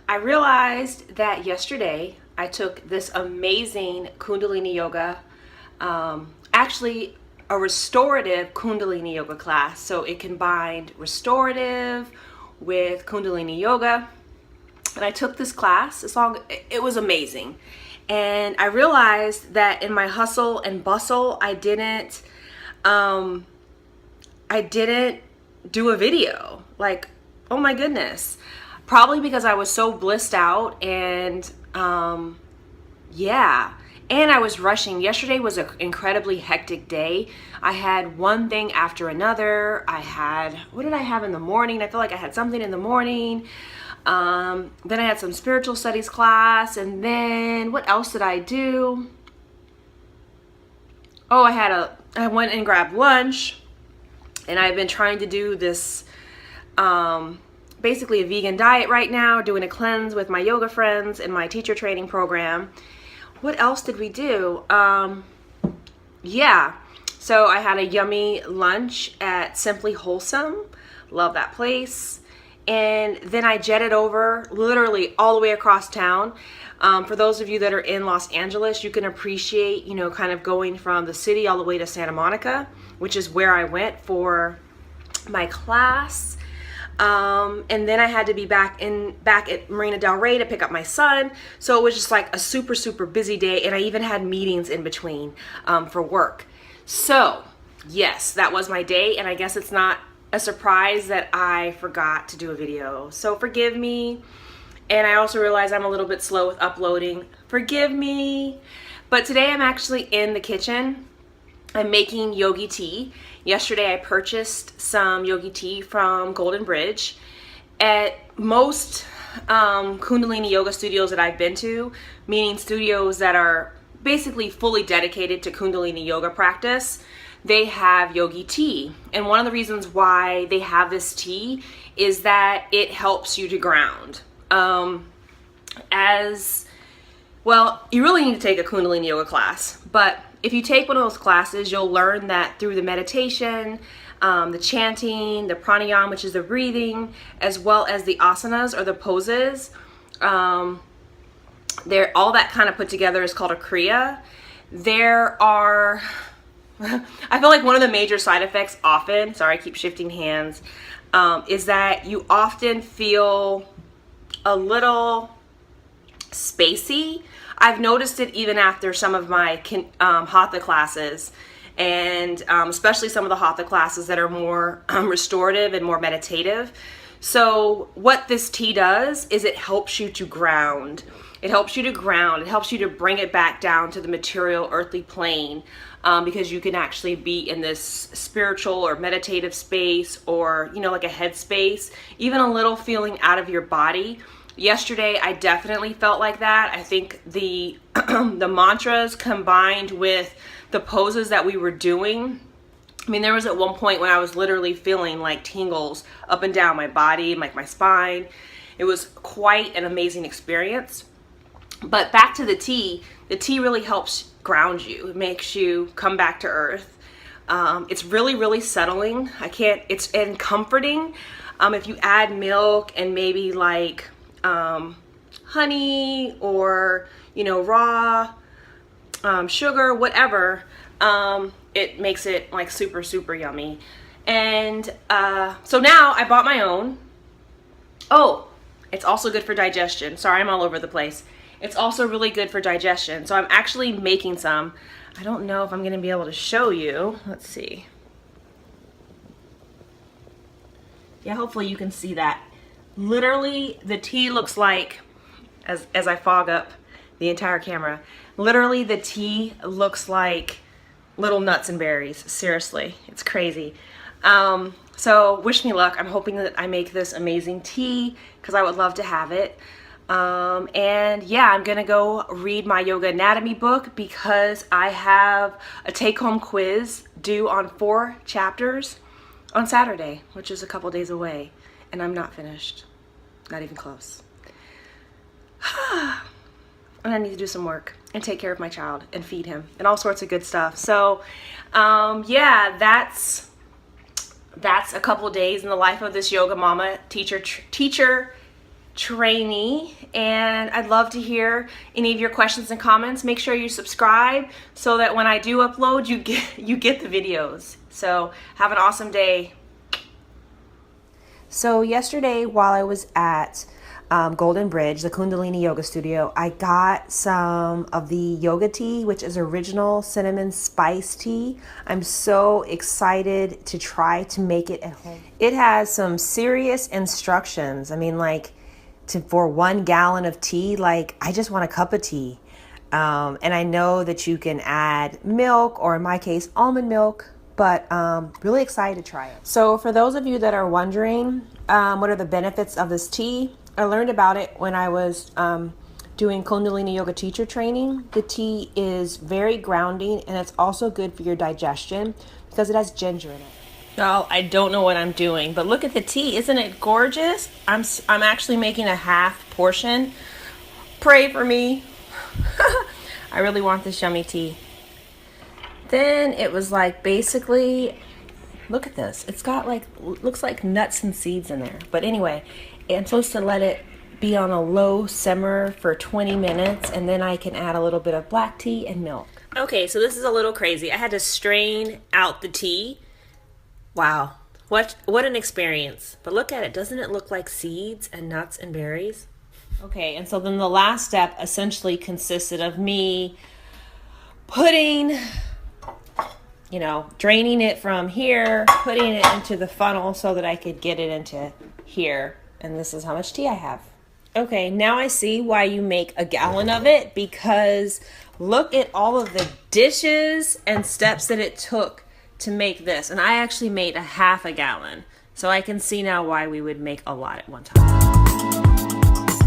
I realized that yesterday I took this amazing Kundalini yoga, actually a restorative Kundalini yoga class. So it combined restorative with Kundalini yoga. And I took this class. It was amazing. And I realized that in my hustle and bustle, I didn't do a video. Like, oh my goodness. Probably because I was so blissed out and yeah. And I was rushing. Yesterday was an incredibly hectic day. I had one thing after another. What did I have in the morning? I feel like I had something in the morning. Then I had some spiritual studies class. And then what else did I do? Oh, I went and grabbed lunch. And I've been trying to do this, basically a vegan diet right now, doing a cleanse with my yoga friends in my teacher training program. What else did we do? Yeah, so I had a yummy lunch at Simply Wholesome. Love that place. And then I jetted over literally all the way across town. For those of you that are in Los Angeles, you can appreciate, kind of going from the city all the way to Santa Monica, which is where I went for my class. And then I had to be back at Marina Del Rey to pick up my son. So it was just like a super, super busy day. And I even had meetings in between for work. So yes, that was my day. And I guess it's not a surprise that I forgot to do a video. So forgive me. And I also realize I'm a little bit slow with uploading. Forgive me. But today I'm actually in the kitchen. I'm making Yogi tea. Yesterday I purchased some Yogi tea from Golden Bridge. At most Kundalini yoga studios that I've been to, meaning studios that are basically fully dedicated to Kundalini yoga practice, they have Yogi tea. And one of the reasons why they have this tea is that it helps you to ground. You really need to take a Kundalini yoga class, but if you take one of those classes, you'll learn that through the meditation, the chanting, the pranayama, which is the breathing, as well as the asanas or the poses, all that kind of put together is called a kriya. There are, I feel like one of the major side effects often, sorry, I keep shifting hands, is that you often feel a little spacey. I've noticed it even after some of my hatha classes, and especially some of the hatha classes that are more restorative and more meditative. So what this tea does is it helps you to ground. It helps you to ground. It helps you to bring it back down to the material earthly plane, because you can actually be in this spiritual or meditative space, or like a head space, even a little feeling out of your body. Yesterday, I definitely felt like that. I think the the mantras combined with the poses that we were doing. I mean, there was at one point when I was literally feeling like tingles up and down my body, like my spine. It was quite an amazing experience. But back to the tea really helps ground you. It makes you come back to earth. It's really, really settling. And comforting. If you add milk and maybe like honey or raw sugar, whatever, it makes it like super, super yummy. And so now I bought my own. Oh, it's also good for digestion. Sorry, I'm all over the place. It's also really good for digestion. So I'm actually making some. I don't know if I'm going to be able to show you. Let's see. Yeah, hopefully you can see that. Literally, the tea looks like, as I fog up the entire camera, literally the tea looks like little nuts and berries. Seriously, it's crazy. So wish me luck. I'm hoping that I make this amazing tea because I would love to have it. And yeah, I'm gonna go read my yoga anatomy book because I have a take-home quiz due on 4 chapters on Saturday, which is a couple days away. And I'm not finished. Not even close. And I need to do some work and take care of my child and feed him and all sorts of good stuff. So yeah, that's a couple days in the life of this yoga mama, teacher trainee, and I'd love to hear any of your questions and comments. Make sure you subscribe so that when I do upload, you get the videos. So have an awesome day. So yesterday while I was at Golden Bridge, the Kundalini yoga studio, I got some of the yoga tea, which is original cinnamon spice tea. I'm so excited to try to make it at home. It has some serious instructions. I mean, like, for 1 gallon of tea, like, I just want a cup of tea. And I know that you can add milk, or in my case, almond milk, but really excited to try it. So for those of you that are wondering what are the benefits of this tea, I learned about it when I was doing Kundalini yoga teacher training. The tea is very grounding, and it's also good for your digestion because it has ginger in it. Oh, I don't know what I'm doing, but look at the tea. Isn't it gorgeous? I'm actually making a half portion. Pray for me. I really want this yummy tea. Then it was like, basically, look at this. It's got like, looks like nuts and seeds in there. But anyway, I'm supposed to let it be on a low simmer for 20 minutes, and then I can add a little bit of black tea and milk. Okay, so this is a little crazy. I had to strain out the tea. Wow, what an experience. But look at it. Doesn't it look like seeds and nuts and berries? Okay, and so then the last step essentially consisted of me putting, draining it from here, putting it into the funnel so that I could get it into here. And this is how much tea I have. Okay, now I see why you make a gallon of it, because look at all of the dishes and steps that it took to make this. And I actually made a half a gallon. So I can see now why we would make a lot at one time.